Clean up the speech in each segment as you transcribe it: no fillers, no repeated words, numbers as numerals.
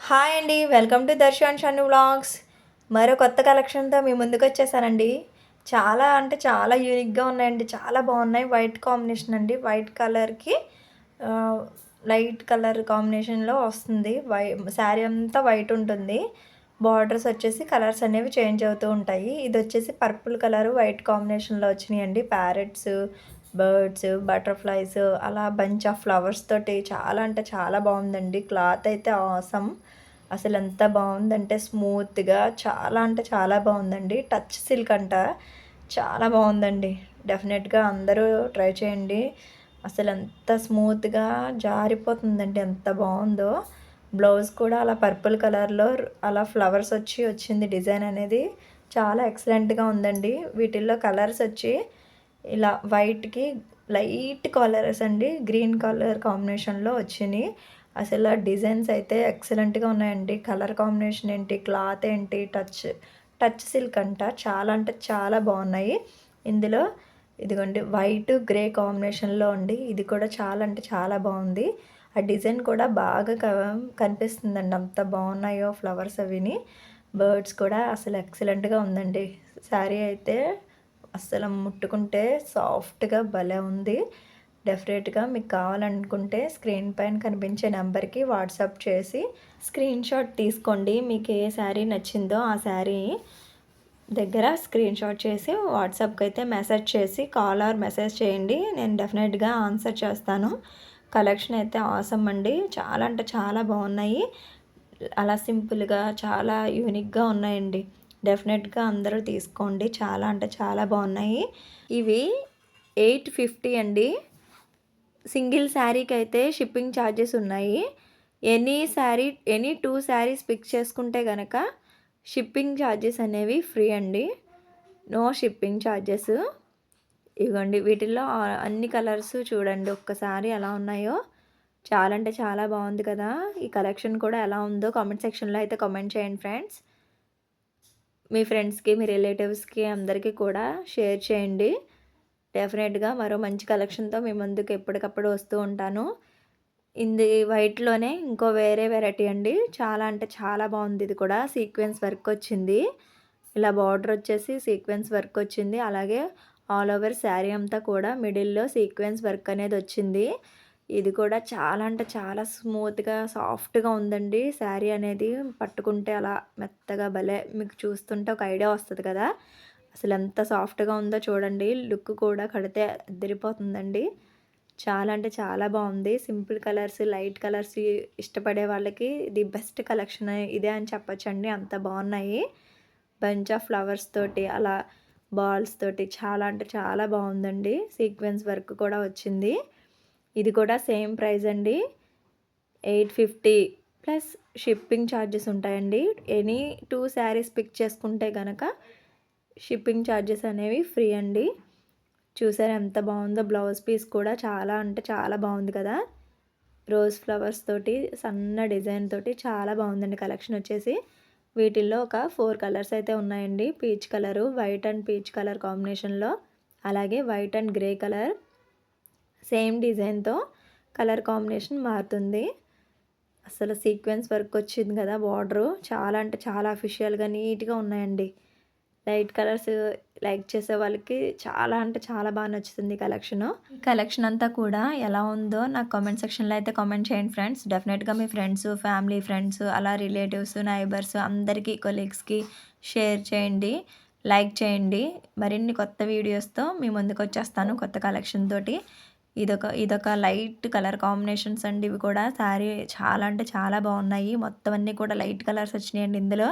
Hi అండి. Welcome to Darshan Shannu vlogs. మరో కొత్త కలెక్షన్‌తో మీ ముందుకొచ్చేసానండి. చాలా అంటే చాలా యూనిక్‌గా ఉన్నాయండి. చాలా బాగున్నాయి. వైట్ కాంబినేషన్ అండి. వైట్ కలర్‌కి ఆహ్, లైట్ కలర్ కాంబినేషన్‌లో వస్తుంది. శారీ అంతా వైట్ ఉంటుంది. బార్డర్స్ వచ్చేసి కలర్స్ అనేవి చేంజ్ అవుతూ ఉంటాయి. ఇదొచ్చేసి పర్పుల్ కలరు, వైట్ కాంబినేషన్‌లో వచ్చినియండి. ప్యారెట్స్, బర్డ్స్, బటర్‌ఫ్లైస్ అలా బంచ్ ఆఫ్ ఫ్లవర్స్ తోటి చాలా అంటే చాలా బాగుందండి. క్లాత్ అయితే ఆసమ్. అసలెంత బావుందంటే స్మూత్‌గా చాలా అంటే చాలా బావుందండి. టచ్ సిల్క్ అంట. చాలా బావుందండి. డెఫినెట్‌గా అందరూ ట్రై చేయండి. అసలెంత స్మూత్‌గా జారిపోతుందండి. ఎంత బావుందో. బ్లౌజ్ కూడా అలా పర్పుల్ కలర్‌లో అలా ఫ్లవర్స్ వచ్చింది డిజైన్ అనేది. చాలా ఎక్సలెంట్‌గా ఉందండి. వీటిల్లో కలర్స్ వచ్చి ఇలా వైట్‌కి లైట్ కలర్స్ అండి. గ్రీన్ కలర్ కాంబినేషన్‌లో వచ్చినియి. అసల డిజైన్స్ అయితే ఎక్సలెంట్‌గా ఉన్నాయండి. కలర్ కాంబినేషన్ ఏంటి, క్లాత్ ఏంటి, టచ్ సిల్క్ అంట. చాలా అంటే చాలా బాగున్నాయి. ఇందులో ఇదిగోండి వైట్, గ్రే కాంబినేషన్‌లో అండి. ఇది కూడా చాలా అంటే చాలా బాగుంది. ఆ డిజైన్ కూడా బాగా కనిపిస్తుందండి. అంత బాగున్నాయో ఫ్లవర్స్ అవిని. బర్డ్స్ కూడా అసలు ఎక్సలెంట్‌గా ఉందండి. శారీ అయితే అస్సలు ముట్టుకుంటే సాఫ్ట్‌గా భలే ఉంది. డెఫినెట్‌గా మీకు కావాలనుకుంటే స్క్రీన్ పైన కనిపించే నెంబర్‌కి వాట్సాప్ చేసి స్క్రీన్‌షాట్ తీసుకోండి. మీకు ఏ శారీ నచ్చిందో ఆ శారీ దగ్గర స్క్రీన్‌షాట్ చేసి వాట్సాప్‌కి అయితే మెసేజ్ చేసి కాల్ ఆర్ మెసేజ్ చేయండి. నేను డెఫినెట్‌గా ఆన్సర్ చేస్తాను. కలెక్షన్ అయితే ఆసమ్ అండి. చాలా అంటే చాలా బాగున్నాయి. అలా సింపుల్‌గా చాలా యూనిక్‌గా ఉన్నాయండి. డెఫినెట్‌గా అందరూ తీసుకోండి. చాలా అంటే చాలా బాగున్నాయి. ఇవి 850 అండి. సింగిల్ శారీకైతే షిప్పింగ్ ఛార్జెస్ ఉన్నాయి. ఎనీ 2 శారీస్ పిక్ చేసుకుంటే గనక షిప్పింగ్ ఛార్జెస్ అనేవి ఫ్రీ అండి. No shipping charges. ఇగోండి వీటిల్లో అన్ని కలర్స్ చూడండి ఒక్కసారి ఎలా ఉన్నాయో. చాలా అంటే చాలా బాగుంది కదా! ఈ కలెక్షన్ కూడా ఎలా ఉందో కామెంట్ సెక్షన్‌లో అయితే కామెంట్ చేయండి ఫ్రెండ్స్. మీ ఫ్రెండ్స్‌కి, మీ రిలేటివ్స్‌కి అందరికీ కూడా షేర్ చేయండి. డెఫినెట్‌గా మరో మంచి కలెక్షన్‌తో మీ ముందుకు ఎప్పటికప్పుడు వస్తూ ఉంటాను. వైట్‌లోనే ఇంకో వేరే వెరైటీ అండి. చాలా అంటే చాలా బాగుంది ఇది కూడా. సీక్వెన్స్ వర్క్ వచ్చింది. ఇలా బార్డర్ వచ్చేసి సీక్వెన్స్ వర్క్ వచ్చింది. అలాగే ఆల్ ఓవర్ శారీ అంతా కూడా మిడిల్‌లో సీక్వెన్స్ వర్క్ అనేది వచ్చింది. ఇది కూడా చాలా అంటే చాలా స్మూత్‌గా, సాఫ్ట్‌గా ఉందండి. శారీ అనేది పట్టుకుంటే అలా మెత్తగా భలే మీకు చూస్తుంటే ఒక ఐడియా వస్తది కదా! అసలెంత సాఫ్ట్‌గా ఉందో చూడండి. లుక్ కూడా కడితే అద్దిరిపోతుందండి. చాలా అంటే చాలా బావుంది. సింపుల్ కలర్స్, లైట్ కలర్స్ ఇష్టపడే వాళ్ళకి ది బెస్ట్ కలెక్షన్ ఇదే అని చెప్పొచ్చండి. అంత బావున్నాయి. బంచ్ ఆఫ్ ఫ్లవర్స్ తోటి అలా బాల్స్ తోటి చాలా అంటే చాలా బావుందండి. సీక్వెన్స్ వర్క్ కూడా వచ్చింది. ఇది కూడా సేమ్ ప్రైస్ అండి. 850 ప్లస్ షిప్పింగ్ ఛార్జెస్ ఉంటాయండి. ఎనీ 2 శారీస్ పిక్ చేసుకుంటే గనక షిప్పింగ్ ఛార్జెస్ అనేవి ఫ్రీ అండి. చూసారా ఎంత బాగుందో. బ్లౌజ్ పీస్ కూడా చాలా అంటే చాలా బాగుంది కదా! రోజ్ ఫ్లవర్స్ తోటి సన్న డిజైన్ తోటి చాలా బాగుందండి కలెక్షన్ వచ్చేసి. వీటిల్లో ఒక 4 కలర్స్ అయితే ఉన్నాయండి. Peach colour, white and peach colour కాంబినేషన్‌లో, అలాగే white and grey colour same డిజైన్‌తో కలర్ కాంబినేషన్ మారుతుంది. అసలు సీక్వెన్స్ వర్క్ వచ్చింది కదా బార్డరు. చాలా అంటే చాలా అఫీషియల్‌గా నీట్‌గా ఉన్నాయండి. లైట్ కలర్స్ లైక్ చేసే వాళ్ళకి చాలా అంటే చాలా బాగా నచ్చుతుంది కలెక్షను. ఈ కలెక్షన్ అంతా కూడా ఎలా ఉందో నాకు కామెంట్ సెక్షన్‌లో అయితే కామెంట్ చేయండి ఫ్రెండ్స్. డెఫినెట్‌గా మీ ఫ్రెండ్స్, ఫ్యామిలీ ఫ్రెండ్స్ అలా రిలేటివ్స్, నైబర్స్ అందరికీ కొలీగ్స్‌కి షేర్ చేయండి. లైక్ చేయండి. మరిన్ని కొత్త వీడియోస్‌తో మీ ముందుకొచ్చేస్తాను కొత్త కలెక్షన్ తోటి. ఇదొక లైట్ కలర్ కాంబినేషన్స్ అండి ఇవి కూడా. శారీ చాలా అంటే చాలా బాగున్నాయి. మొత్తం అన్నీ కూడా లైట్ కలర్స్ వచ్చినాయండి ఇందులో.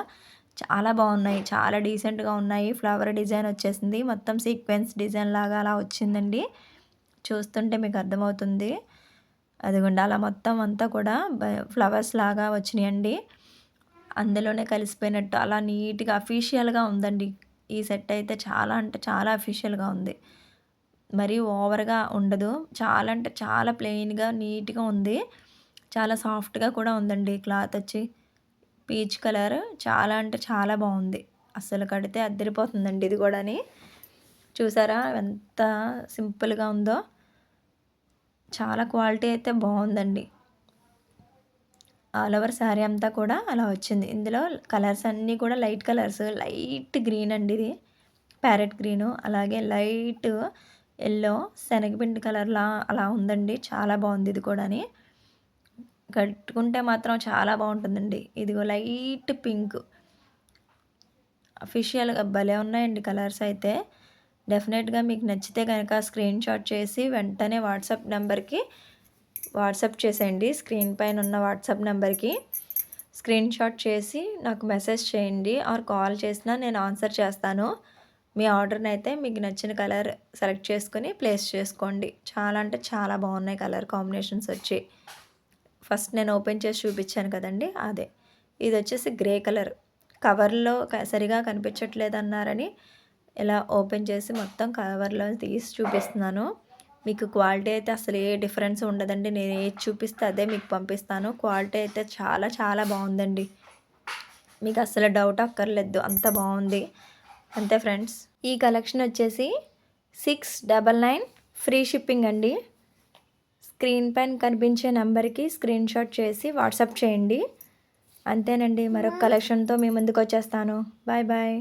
చాలా బాగున్నాయి. చాలా డీసెంట్‌గా ఉన్నాయి. ఫ్లవర్ డిజైన్ వచ్చేసింది. మొత్తం సీక్వెన్స్ డిజైన్ లాగా అలా వచ్చిందండి. చూస్తుంటే మీకు అర్థమవుతుంది. అదిగోండి అలా మొత్తం అంతా కూడా ఫ్లవర్స్ లాగా వచ్చినాయండి. అందులోనే కలిసిపోయినట్టు అలా నీట్‌గా అఫీషియల్‌గా ఉందండి. ఈ సెట్ అయితే చాలా అంటే చాలా అఫీషియల్‌గా ఉంది. మరీ ఓవర్‌గా ఉండదు. చాలా అంటే చాలా ప్లెయిన్‌గా నీట్‌గా ఉంది. చాలా సాఫ్ట్‌గా కూడా ఉందండి క్లాత్ వచ్చి. పీచ్ కలర్ చాలా అంటే చాలా బాగుంది. అస్సలు కడితే అద్దిరిపోతుందండి ఇది కూడాని. చూసారా ఎంత సింపుల్‌గా ఉందో. చాలా క్వాలిటీ అయితే బాగుందండి. ఆల్ ఓవర్ శారీ అంతా కూడా అలా వచ్చింది. ఇందులో కలర్స్ అన్నీ కూడా లైట్ కలర్స్. లైట్ గ్రీన్ అండి ఇది. ప్యారెట్ గ్రీను, అలాగే లైట్ యెల్లో, శనగపిండి కలర్‌లా అలా ఉందండి. చాలా బావుంది ఇది కూడాని. కట్టుకుంటే మాత్రం చాలా బావుంటుందండి. ఇదిగో లైట్ పింక్. అఫీషియల్‌గా భలే ఉన్నాయండి కలర్స్ అయితే. డెఫినెట్‌గా మీకు నచ్చితే గనక స్క్రీన్‌షాట్ చేసి వెంటనే వాట్సాప్ చేసేయండి. స్క్రీన్ పైన ఉన్న వాట్సాప్ నంబర్‌కి స్క్రీన్‌షాట్ చేసి నాకు మెసేజ్ చేయండి ఆర్ కాల్ చేసినా నేను ఆన్సర్ చేస్తాను. మీ ఆర్డర్‌నైతే మీకు నచ్చిన కలర్ సెలెక్ట్ చేసుకొని ప్లేస్ చేసుకోండి. చాలా అంటే చాలా బాగున్నాయి కలర్ కాంబినేషన్స్ వచ్చి. ఫస్ట్ నేను ఓపెన్ చేసి చూపించాను కదండీ! అదే. ఇదొచ్చేసి గ్రే కలర్. కవర్‌లో సరిగా కనిపించట్లేదన్నారని ఇలా ఓపెన్ చేసి మొత్తం కవర్‌లో తీసి చూపిస్తున్నాను. మీకు క్వాలిటీ అయితే అసలు ఏ డిఫరెన్స్ ఉండదండి. నేను ఏది చూపిస్తే అదే మీకు పంపిస్తాను. క్వాలిటీ అయితే చాలా చాలా బావుందండి. మీకు అస్సలు డౌట్ అక్కర్లేదు. అంత బావుంది. అంతే ఫ్రెండ్స్. ఈ కలెక్షన్ వచ్చేసి 699 ఫ్రీ షిప్పింగ్ అండి. స్క్రీన్ పైన కనిపించే నంబర్‌కి స్క్రీన్‌షాట్ చేసి వాట్సాప్ చేయండి. అంతేనండి. మరొక కలెక్షన్‌తో మీ ముందుకొచ్చేస్తాను. Bye bye.